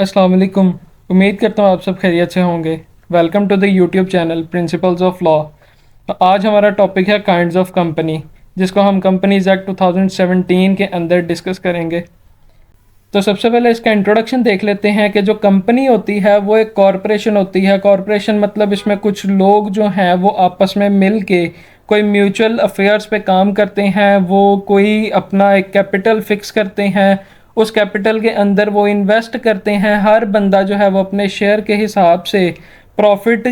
अस्सलाम वालेकुम। उम्मीद करता हूँ आप सब खैरियत से होंगे। Welcome to the YouTube channel principles of law. आज हमारा टॉपिक है काइंड्स ऑफ कंपनी, जिसको हम कंपनीज एक्ट 2017 के अंदर डिस्कस करेंगे। तो सबसे पहले इसका इंट्रोडक्शन देख लेते हैं कि जो कंपनी होती है वो एक कॉरपोरेशन होती है। कॉरपोरेशन मतलब इसमें कुछ लोग जो हैं वो आपस में मिल के कोई म्यूचुअल अफेयर्स पे काम करते हैं, वो कोई अपना एक कैपिटल फिक्स करते हैं, उस कैपिटल के अंदर वो इन्वेस्ट करते हैं। हर बंदा जो है वो अपने शेयर के हिसाब से प्रॉफिट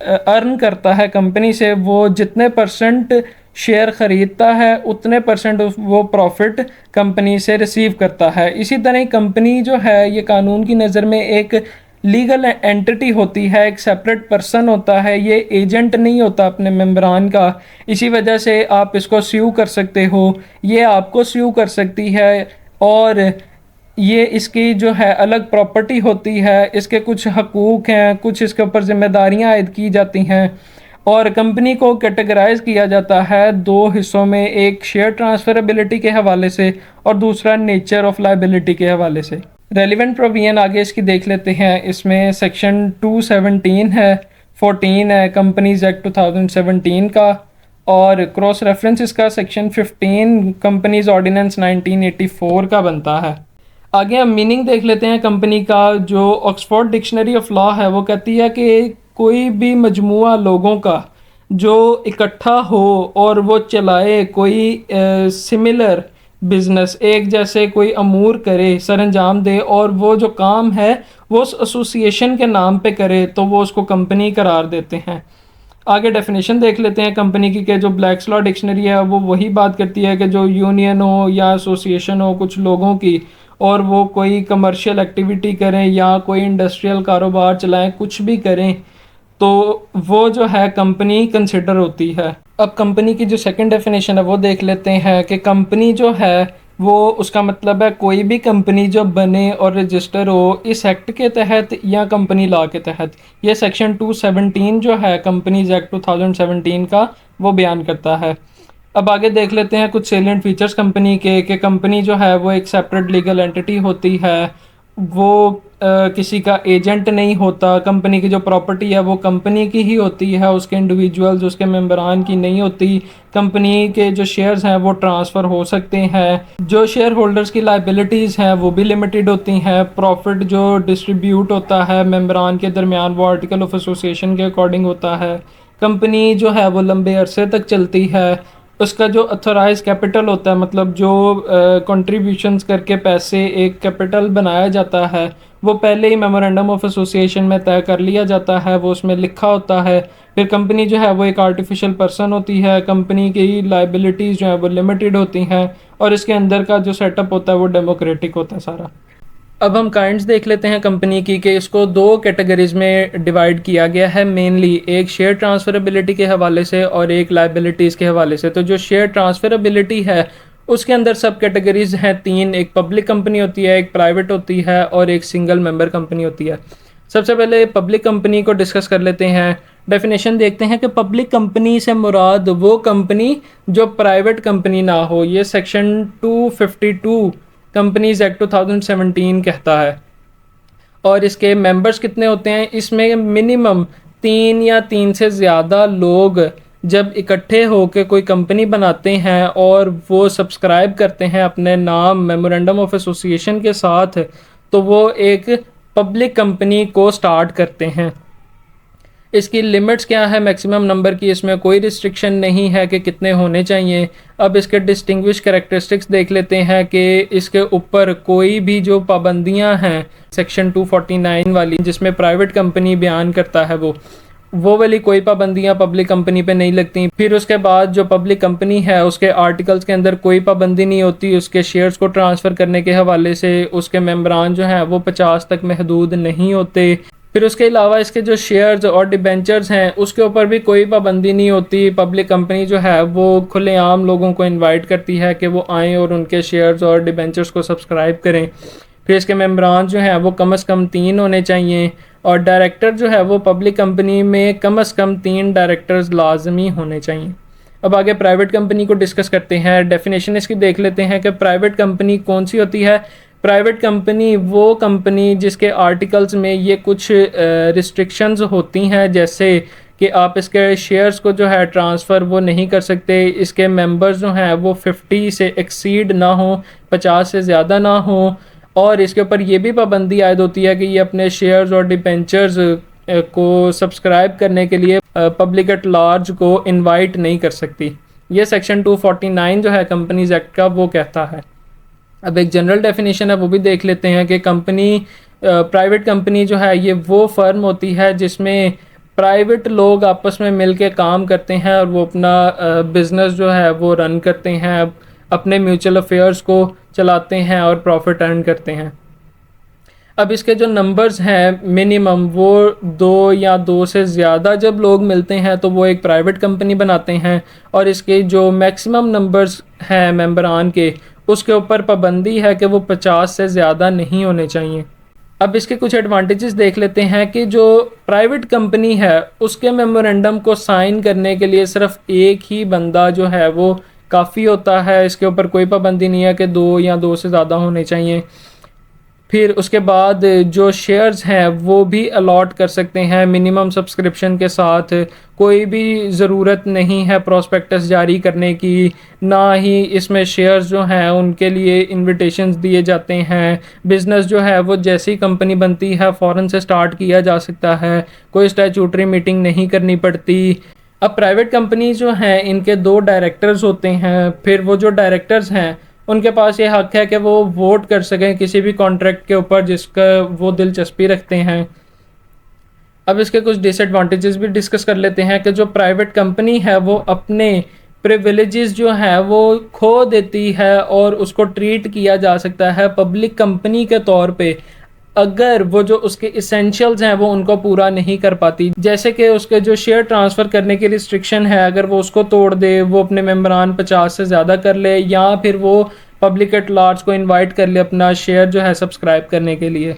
अर्न करता है कंपनी से। वो जितने परसेंट शेयर ख़रीदता है उतने परसेंट वो प्रॉफिट कंपनी से रिसीव करता है। इसी तरह कंपनी जो है ये कानून की नज़र में एक लीगल एंटिटी होती है, एक सेपरेट पर्सन होता है, ये एजेंट नहीं होता अपने मेंबरान का। इसी वजह से आप इसको स्यू कर सकते हो, ये आपको स्यू कर सकती है। और ये इसकी जो है अलग प्रॉपर्टी होती है, इसके कुछ हकूक़ हैं, कुछ इसके ऊपर जिम्मेदारियां आयद की जाती हैं। और कंपनी को कैटेगराइज किया जाता है दो हिस्सों में, एक शेयर ट्रांसफरेबिलिटी के हवाले से और दूसरा नेचर ऑफ लाइबिलिटी के हवाले से। रेलिवेंट प्रोविजन आगे इसकी देख लेते हैं। इसमें सेक्शन 217 है, 14 है कंपनीज एक्ट 2017 का, और क्रॉस रेफरेंस इसका सेक्शन 15 कंपनीज ऑर्डिनेंस 1984 का बनता है। आगे हम मीनिंग देख लेते हैं कंपनी का। जो ऑक्सफोर्ड डिक्शनरी ऑफ लॉ है वो कहती है कि कोई भी मजमुआ लोगों का जो इकट्ठा हो और वो चलाए कोई सिमिलर बिजनेस, एक जैसे कोई अमूर करे, सर अंजाम दे, और वो जो काम है वो उस एसोसिएशन के नाम पे करे, तो वो उसको कंपनी करार देते हैं। आगे डेफिनेशन देख लेते हैं कंपनी की, के जो ब्लैक्स लॉ डिक्शनरी है वो वही बात करती है कि जो यूनियन हो या एसोसिएशन हो कुछ लोगों की, और वो कोई कमर्शियल एक्टिविटी करें या कोई इंडस्ट्रियल कारोबार चलाएं, कुछ भी करें, तो वो जो है कंपनी कंसिडर होती है। अब कंपनी की जो सेकंड डेफिनेशन है वो देख लेते हैं कि कंपनी जो है वो, उसका मतलब है कोई भी कंपनी जो बने और रजिस्टर हो इस एक्ट के तहत या कंपनी लॉ के तहत। ये सेक्शन 217 जो है कंपनीज एक्ट 2017 का वो बयान करता है। अब आगे देख लेते हैं कुछ सेलिएंट फीचर्स कंपनी के, कि कंपनी जो है वो एक सेपरेट लीगल एंटिटी होती है, वो किसी का एजेंट नहीं होता। कंपनी की जो प्रॉपर्टी है वो कंपनी की ही होती है, उसके इंडिविजुअल्स, उसके मेंबरान की नहीं होती। कंपनी के जो शेयर्स हैं वो ट्रांसफ़र हो सकते हैं। जो शेयर होल्डर्स की लाइबिलिटीज़ हैं वो भी लिमिटेड होती हैं। प्रॉफिट जो डिस्ट्रीब्यूट होता है मेंबरान के दरमियान वो आर्टिकल ऑफ एसोसिएशन के अकॉर्डिंग होता है। कंपनी जो है वो लंबे अरसे तक चलती है। उसका जो अथोराइज कैपिटल होता है, मतलब जो कंट्रीब्यूशंस करके पैसे एक कैपिटल बनाया जाता है, वो पहले ही मेमोरेंडम ऑफ एसोसिएशन में तय कर लिया जाता है, वो उसमें लिखा होता है। फिर कंपनी जो है वो एक आर्टिफिशियल पर्सन होती है, कंपनी की लाइबिलिटीज़ जो है वो लिमिटेड होती हैं, और इसके अंदर का जो सेटअप होता है वो डेमोक्रेटिक होता है सारा। अब हम काइंड्स देख लेते हैं कंपनी की, कि इसको दो कैटेगरीज में डिवाइड किया गया है मेनली, एक शेयर ट्रांसफरेबिलिटी के हवाले से और एक लाइबिलिटीज़ के हवाले से। तो जो शेयर ट्रांसफरेबिलिटी है उसके अंदर सब कैटेगरीज हैं तीन, एक पब्लिक कंपनी होती है, एक प्राइवेट होती है और एक सिंगल मेंबर कंपनी होती है। सबसे पहले पब्लिक कंपनी को डिस्कस कर लेते हैं। डेफिनेशन देखते हैं कि पब्लिक कंपनी से मुराद वो कंपनी जो प्राइवेट कंपनी ना हो। ये सेक्शन 252 कंपनीज एक्ट 2017 कहता है। और इसके मेंबर्स कितने होते हैं, इसमें मिनिमम 3 या 3 से ज़्यादा लोग जब इकट्ठे होकर कोई कंपनी बनाते हैं और वो सब्सक्राइब करते हैं अपने नाम मेमोरेंडम ऑफ एसोसिएशन के साथ, तो वो एक पब्लिक कंपनी को स्टार्ट करते हैं। इसकी लिमिट्स क्या है मैक्सिमम नंबर की, इसमें कोई रिस्ट्रिक्शन नहीं है कि कितने होने चाहिए। अब इसके डिस्टिंग्विश कैरेक्टरिस्टिक्स देख लेते हैं कि इसके ऊपर कोई भी जो पाबंदियां हैं सेक्शन 249 वाली, जिसमें प्राइवेट कंपनी बयान करता है वो वाली कोई पाबंदियां पब्लिक कंपनी पे नहीं लगती। फिर उसके बाद जो पब्लिक कंपनी है उसके आर्टिकल्स के अंदर कोई पाबंदी नहीं होती उसके शेयर्स को ट्रांसफ़र करने के हवाले से। उसके मेंबरान जो हैं वो 50 तक महदूद नहीं होते। फिर उसके अलावा इसके जो शेयर्स और डिबेंचर्स हैं उसके ऊपर भी कोई पाबंदी नहीं होती। पब्लिक कंपनी जो है वो खुलेआम लोगों को इनवाइट करती है कि वो आएँ और उनके शेयर्स और डिबेंचर्स को सब्सक्राइब करें। फिर इसके मेंबरान जो हैं वो कम से कम 3 होने चाहिए, और डायरेक्टर जो है वो पब्लिक कंपनी में कम से कम 3 डायरेक्टर्स लाजमी होने चाहिए। अब आगे प्राइवेट कंपनी को डिस्कस करते हैं। डेफिनेशन इसकी देख लेते हैं कि प्राइवेट कंपनी कौन सी होती है। प्राइवेट कंपनी वो कंपनी जिसके आर्टिकल्स में ये कुछ रिस्ट्रिक्शंस होती हैं, जैसे कि आप इसके शेयर्स को जो है ट्रांसफ़र वो नहीं कर सकते, इसके मेंबर्स जो हैं वो 50 से एक्सीड ना हो, 50 से ज़्यादा ना हो, और इसके ऊपर ये भी पाबंदी आयद होती है कि ये अपने शेयर्स और डिबेंचर्स को सब्सक्राइब करने के लिए पब्लिक एट लार्ज को इनवाइट नहीं कर सकती। ये सेक्शन 249 जो है कंपनीज एक्ट का वो कहता है। अब एक जनरल डेफिनेशन है वो भी देख लेते हैं कि प्राइवेट कंपनी जो है ये वो फर्म होती है जिसमें प्राइवेट लोग आपस में मिल के काम करते हैं और वो अपना बिजनेस जो है वो रन करते हैं, अपने म्यूचुअल अफेयर्स को चलाते हैं और प्रॉफिट अर्न करते हैं। अब इसके जो नंबर्स हैं मिनिमम वो 2 या 2 से ज़्यादा जब लोग मिलते हैं तो वो एक प्राइवेट कंपनी बनाते हैं, और इसके जो मैक्सिमम नंबर्स हैं मेंबरान के उसके ऊपर पाबंदी है कि वो 50 से ज़्यादा नहीं होने चाहिए। अब इसके कुछ एडवांटेजेस देख लेते हैं कि जो प्राइवेट कंपनी है उसके मेमोरेंडम को साइन करने के लिए सिर्फ एक ही बंदा जो है वो काफ़ी होता है, इसके ऊपर कोई पाबंदी नहीं है कि 2 या 2 से ज़्यादा होने चाहिए। फिर उसके बाद जो शेयर्स हैं वो भी अलॉट कर सकते हैं मिनिमम सब्सक्रिप्शन के साथ, कोई भी ज़रूरत नहीं है प्रॉस्पेक्टस जारी करने की, ना ही इसमें शेयर्स जो हैं उनके लिए इनविटेशंस दिए जाते हैं। बिज़नेस जो है वो जैसी कंपनी बनती है फ़ौरन से स्टार्ट किया जा सकता है, कोई स्टैट्यूटरी मीटिंग नहीं करनी पड़ती। अब प्राइवेट कंपनी जो हैं इनके 2 डायरेक्टर्स होते हैं, फिर वो जो डायरेक्टर्स हैं उनके पास ये हक है कि वो वोट कर सकें किसी भी कॉन्ट्रैक्ट के ऊपर जिसका वो दिलचस्पी रखते हैं। अब इसके कुछ डिसएडवांटेजेस भी डिस्कस कर लेते हैं कि जो प्राइवेट कंपनी है वो अपने प्रिविलेजेस जो है वो खो देती है और उसको ट्रीट किया जा सकता है पब्लिक कंपनी के तौर पे अगर वो जो उसके इसेंशियल्स हैं वो उनको पूरा नहीं कर पाती, जैसे कि उसके जो शेयर ट्रांसफ़र करने की रिस्ट्रिक्शन है अगर वो उसको तोड़ दे, वो अपने मेंबरान 50 से ज़्यादा कर ले, या फिर वो पब्लिक एट लार्ज को इनवाइट कर ले अपना शेयर जो है सब्सक्राइब करने के लिए।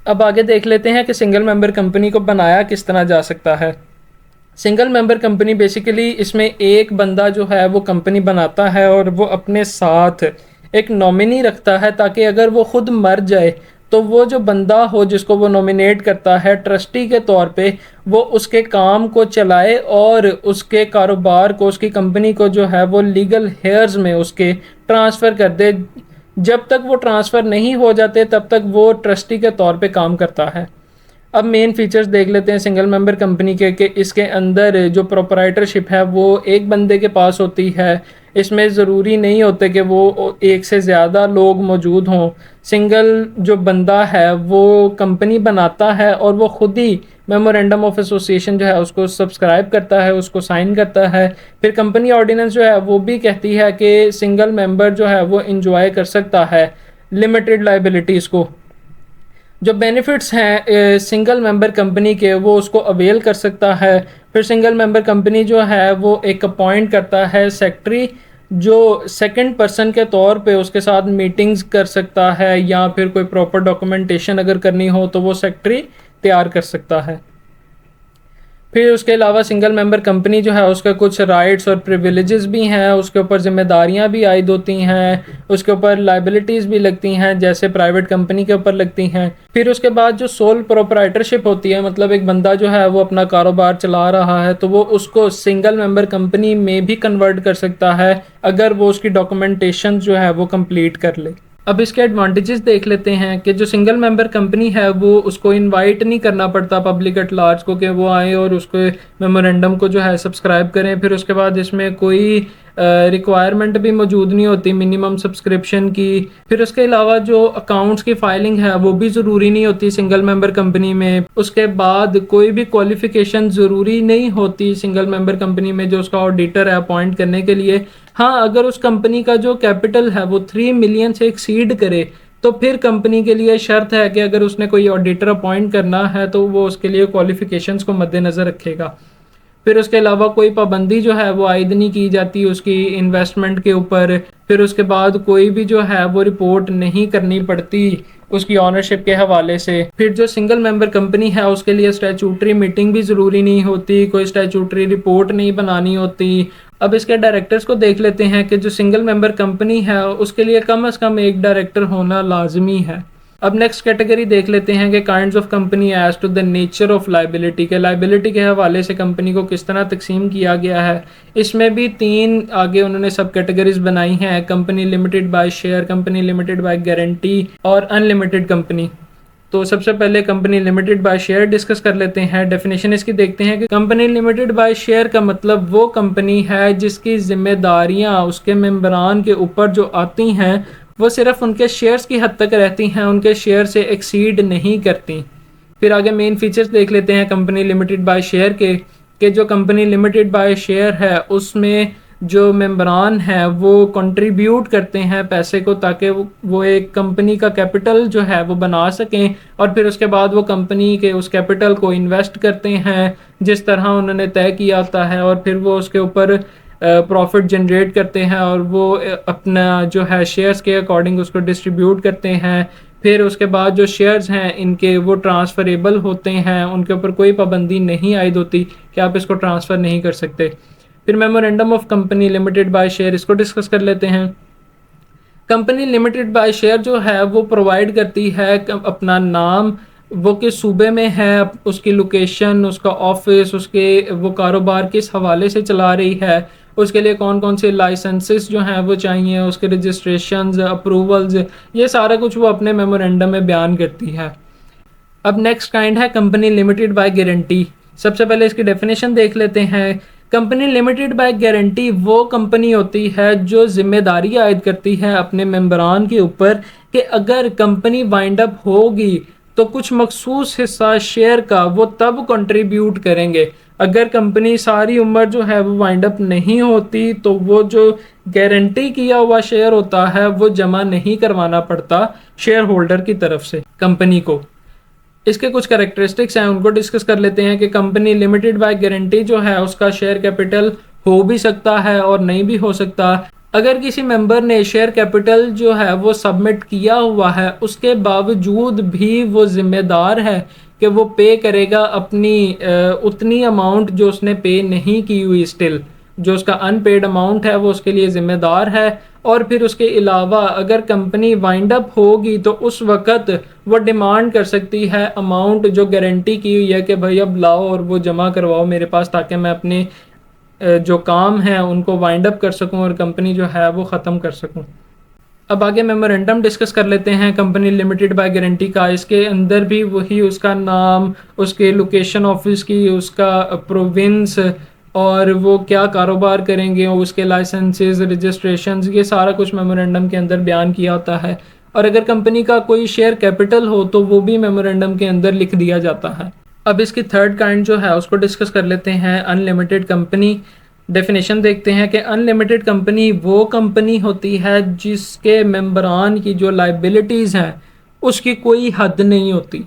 अब आगे देख लेते हैं कि सिंगल मेंबर कंपनी को बनाया किस तरह जा सकता है। सिंगल मेंबर कंपनी बेसिकली इसमें एक बंदा जो है वो कंपनी बनाता है और वो अपने साथ एक नॉमिनी रखता है ताकि अगर वो खुद मर जाए तो वो जो बंदा हो जिसको वो नॉमिनेट करता है ट्रस्टी के तौर पे वो उसके काम को चलाए और उसके कारोबार को, उसकी कंपनी को जो है वो लीगल हेयर्स में उसके ट्रांसफ़र कर दे। जब तक वो ट्रांसफ़र नहीं हो जाते तब तक वो ट्रस्टी के तौर पे काम करता है। अब मेन फीचर्स देख लेते हैं सिंगल मेंबर कंपनी के कि इसके अंदर जो प्रोपराइटरशिप है वो एक बंदे के पास होती है, इसमें ज़रूरी नहीं होते कि वो एक से ज़्यादा लोग मौजूद हों। सिंगल जो बंदा है वो कंपनी बनाता है और वो ख़ुद ही मेमोरेंडम ऑफ एसोसिएशन जो है उसको सब्सक्राइब करता है, उसको साइन करता है। फिर कंपनी ऑर्डिनेंस जो है वो भी कहती है कि सिंगल मेंबर जो है वो इंजॉय कर सकता है लिमिटेड लाइबिलिटीज़ को। जो बेनिफिट्स हैं सिंगल मेंबर कंपनी के वो उसको अवेल कर सकता है। फिर सिंगल मेंबर कंपनी जो है वो एक अपॉइंट करता है सेक्रेटरी जो सेकंड पर्सन के तौर पे उसके साथ मीटिंग्स कर सकता है, या फिर कोई प्रॉपर डॉक्यूमेंटेशन अगर करनी हो तो वो सेक्रेटरी तैयार कर सकता है। फिर उसके अलावा सिंगल मेंबर कंपनी जो है उसका कुछ राइट्स और प्रिविलेजेस भी हैं, उसके ऊपर जिम्मेदारियां भी आयद होती हैं, उसके ऊपर लाइबिलिटीज़ भी लगती हैं जैसे प्राइवेट कंपनी के ऊपर लगती हैं। फिर उसके बाद जो सोल प्रोपराइटरशिप होती है, मतलब एक बंदा जो है वो अपना कारोबार चला रहा है तो वो उसको सिंगल मेंबर कंपनी में भी कन्वर्ट कर सकता है अगर वो उसकी डॉक्यूमेंटेशन जो है वो कंप्लीट कर ले। अब इसके एडवांटेजेस देख लेते हैं कि जो सिंगल मेंबर कंपनी है वो उसको इनवाइट नहीं करना पड़ता पब्लिक एट लार्ज को कि वो आए और उसके मेमोरेंडम को जो है सब्सक्राइब करें। फिर उसके बाद इसमें कोई रिक्वायरमेंट भी मौजूद नहीं होती मिनिमम सब्सक्रिप्शन की। फिर उसके अलावा जो अकाउंट्स की फाइलिंग है वो भी ज़रूरी नहीं होती सिंगल मेंबर कंपनी में। उसके बाद कोई भी क्वालिफ़िकेशन ज़रूरी नहीं होती सिंगल मेंबर कंपनी में जो उसका ऑडिटर है अपॉइंट करने के लिए। हाँ, अगर उस कंपनी का जो कैपिटल है वो 3 मिलियन से एक्सीड करे तो फिर कंपनी के लिए शर्त है कि अगर उसने कोई ऑडिटर अपॉइंट करना है तो वो उसके लिए क्वालिफ़िकेशंस को मद्देनज़र रखेगा। फिर उसके अलावा कोई पाबंदी जो है वो आयद नहीं की जाती उसकी इन्वेस्टमेंट के ऊपर। फिर उसके बाद कोई भी जो है वो रिपोर्ट नहीं करनी पड़ती उसकी ऑनरशिप के हवाले से। फिर जो सिंगल मेंबर कंपनी है उसके लिए स्टैट्यूटरी मीटिंग भी ज़रूरी नहीं होती, कोई स्टैट्यूटरी रिपोर्ट नहीं बनानी होती, अब इसके डायरेक्टर्स को देख लेते हैं कि जो सिंगल मेंबर कंपनी है उसके लिए कम से कम एक डायरेक्टर होना लाजमी है। अब नेक्स्ट कैटेगरी देख लेते हैं कि kinds of company as to the nature of liability, के लाइबिलिटी के हवाले से कंपनी को किस तरह तकसीम किया गया है। इसमें भी 3 आगे उन्होंने सब कैटेगरीज बनाई हैं, company limited by share, company limited by guarantee और अनलिमिटेड कंपनी। तो सबसे पहले company limited by share discuss कर लेते हैं। डेफिनेशन इसकी देखते हैं कि कंपनी लिमिटेड बाय शेयर का मतलब वो कंपनी है जिसकी जिम्मेदारियां उसके मेंबरान के ऊपर जो आती हैं वो सिर्फ उनके शेयर्स की हद तक रहती हैं, उनके शेयर से एक्सीड नहीं करती। फिर आगे मेन फीचर्स देख लेते हैं कंपनी लिमिटेड बाय शेयर के जो कंपनी लिमिटेड बाय शेयर है उसमें जो मेंबरान हैं वो कंट्रीब्यूट करते हैं पैसे को, ताकि वो एक कंपनी का कैपिटल जो है वो बना सकें और फिर उसके बाद वो कंपनी के उस कैपिटल को इन्वेस्ट करते हैं जिस तरह उन्होंने तय किया होता है, और फिर वो उसके ऊपर प्रॉफिट जनरेट करते हैं और वो अपना जो है शेयर्स के अकॉर्डिंग उसको डिस्ट्रीब्यूट करते हैं। फिर उसके बाद जो शेयर्स हैं इनके वो ट्रांसफरेबल होते हैं, उनके ऊपर कोई पाबंदी नहीं आयद होती कि आप इसको ट्रांसफ़र नहीं कर सकते। फिर memorandum of company limited by share, इसको डिस्कस कर लेते हैं। कंपनी लिमिटेड बाय शेयर जो है वो प्रोवाइड करती है अपना नाम, वो किस सूबे में है, उसकी लोकेशन, उसका ऑफिस, उसके वो कारोबार किस हवाले से चला रही है, उसके लिए कौन कौन से लाइसेंसेस जो हैं वो चाहिए, उसके रजिस्ट्रेशंस, अप्रूवल्स, ये सारा कुछ वो अपने मेमोरेंडम में बयान करती है। अब नेक्स्ट काइंड है कंपनी लिमिटेड बाय गारंटी। सबसे पहले इसकी डेफिनेशन देख लेते हैं। कंपनी लिमिटेड बाय गारंटी वो कंपनी होती है जो जिम्मेदारी आयद करती है अपने मेंबरान के ऊपर कि अगर कंपनी वाइंड अप होगी तो कुछ मखसूस हिस्सा शेयर का वो तब कंट्रीब्यूट करेंगे। अगर कंपनी सारी उम्र जो है वो वाइंड अप नहीं होती तो वो जो गारंटी किया हुआ शेयर होता है वो जमा नहीं करवाना पड़ता शेयर होल्डर की तरफ से कंपनी को। इसके कुछ कैरेक्टरिस्टिक्स हैं, उनको डिस्कस कर लेते हैं कि कंपनी लिमिटेड बाय गारंटी जो है उसका शेयर कैपिटल हो भी सकता है और नहीं भी हो सकता। अगर किसी मेंबर ने शेयर कैपिटल जो है वो सबमिट किया हुआ है उसके बावजूद भी वो जिम्मेदार है कि वो पे करेगा अपनी उतनी अमाउंट जो उसने पे नहीं की हुई, स्टिल जो उसका अनपेड अमाउंट है वो उसके लिए ज़िम्मेदार है। और फिर उसके अलावा अगर कंपनी वाइंड अप होगी तो उस वक़्त वो डिमांड कर सकती है अमाउंट जो गारंटी की हुई है कि भाई अब लाओ और वो जमा करवाओ मेरे पास, ताकि मैं अपने जो काम हैं उनको वाइंड अप कर सकूं और कंपनी जो है वो ख़त्म कर सकूं। अब आगे मेमोरेंडम डिस्कस कर लेते हैं कंपनी लिमिटेड बाय गारंटी का। इसके अंदर भी वही उसका नाम, उसके लोकेशन ऑफिस की, उसका प्रोविंस और वो क्या कारोबार करेंगे, उसके लाइसेंसेस, रजिस्ट्रेशंस, ये सारा कुछ मेमोरेंडम के अंदर बयान किया होता है। और अगर कंपनी का कोई शेयर कैपिटल हो तो वो भी मेमोरेंडम के अंदर लिख दिया जाता है। अब इसकी थर्ड काइंड जो है उसको डिस्कस कर लेते हैं, अनलिमिटेड कंपनी। डेफिनेशन देखते हैं कि अनलिमिटेड कंपनी वो कंपनी होती है जिसके मेंबरान की जो लाइबिलिटीज़ हैं उसकी कोई हद नहीं होती।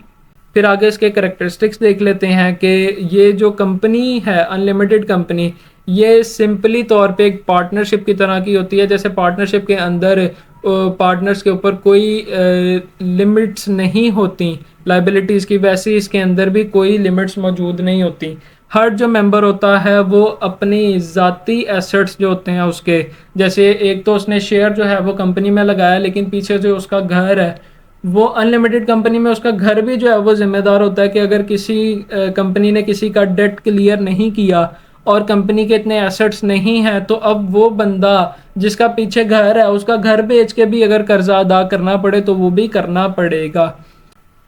फिर आगे इसके करैक्टरिस्टिक्स देख लेते हैं कि ये जो कंपनी है अनलिमिटेड कंपनी, ये सिंपली तौर पे एक पार्टनरशिप की तरह की होती है। जैसे पार्टनरशिप के अंदर पार्टनर्स के ऊपर कोई लिमिट्स नहीं होती लाइबिलिटीज़ की, वैसे इसके अंदर भी कोई लिमिट्स मौजूद नहीं होती। हर जो मेंबर होता है वो अपनी ज़ाती एसेट्स जो होते हैं उसके, जैसे एक तो उसने शेयर जो है वो कंपनी में लगाया लेकिन पीछे जो उसका घर है वो अनलिमिटेड कंपनी में उसका घर भी जो है वो जिम्मेदार होता है कि अगर किसी कंपनी ने किसी का डेट क्लियर नहीं किया और कंपनी के इतने एसेट्स नहीं हैं तो अब वो बंदा जिसका पीछे घर है उसका घर बेच के भी अगर कर्जा अदा करना पड़े तो वो भी करना पड़ेगा।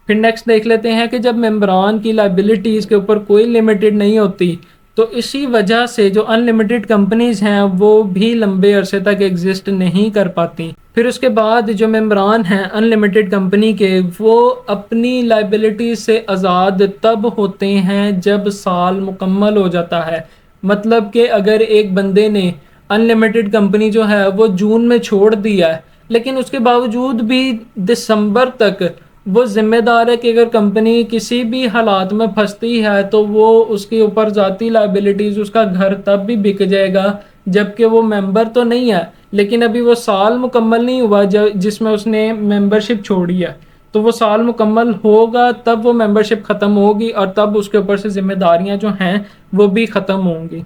फिर नेक्स्ट देख लेते हैं कि जब मेंबरान की लाइबिलिटीज़ के ऊपर कोई लिमिटेड नहीं होती तो इसी वजह से जो अनलिमिटेड कंपनीज़ हैं वो भी लंबे अरसे तक एग्जिस्ट नहीं कर पाती। फिर उसके बाद जो मेंबरान हैं अनलिमिटेड कंपनी के, वो अपनी लाइबिलिटी से आज़ाद तब होते हैं जब साल मुकम्मल हो जाता है। मतलब कि अगर एक बंदे ने अनलिमिटेड कंपनी जो है वो जून में छोड़ दिया है लेकिन उसके बावजूद भी दिसंबर तक वो जिम्मेदार है कि अगर कंपनी किसी भी हालात में फंसती है तो वो उसके ऊपर ज़ाती लाइबिलिटीज़, उसका घर तब भी बिक जाएगा जबकि वो मेंबर तो नहीं है लेकिन अभी वो साल मुकम्मल नहीं हुआ जिसमें उसने मेंबरशिप छोड़ी है, तो वो साल मुकम्मल होगा तब वो मेंबरशिप ख़त्म होगी और तब उसके ऊपर से जिम्मेदारियां जो हैं वो भी ख़त्म होंगी।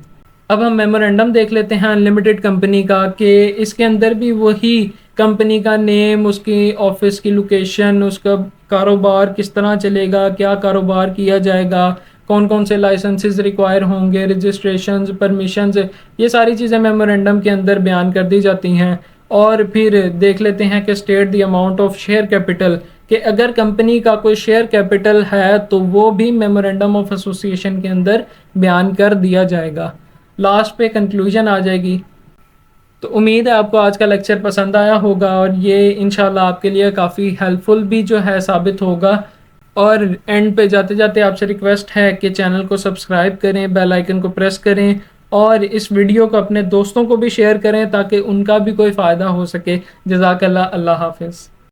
अब हम मेमोरेंडम देख लेते हैं अनलिमिटेड कंपनी का, कि इसके अंदर भी वही कंपनी का नेम, उसकी ऑफिस की लोकेशन, उसका कारोबार किस तरह चलेगा, क्या कारोबार किया जाएगा, कौन कौन से लाइसेंसेस रिक्वायर होंगे, रजिस्ट्रेशंस, परमिशंस, ये सारी चीज़ें मेमोरेंडम के अंदर बयान कर दी जाती हैं। और फिर देख लेते हैं कि state the amount of share capital, कि अगर कंपनी का कोई शेयर कैपिटल है तो वो भी मेमोरेंडम ऑफ एसोसिएशन के अंदर बयान कर दिया जाएगा। लास्ट पे कंक्लूजन आ जाएगी। तो उम्मीद है आपको आज का लेक्चर पसंद आया होगा और ये इंशाल्लाह आपके लिए काफ़ी हेल्पफुल भी जो है साबित होगा। और एंड पे जाते जाते आपसे रिक्वेस्ट है कि चैनल को सब्सक्राइब करें, बेल आइकन को प्रेस करें और इस वीडियो को अपने दोस्तों को भी शेयर करें ताकि उनका भी कोई फ़ायदा हो सके। जज़ाकल्लाह, अल्लाह हाफ़िज़।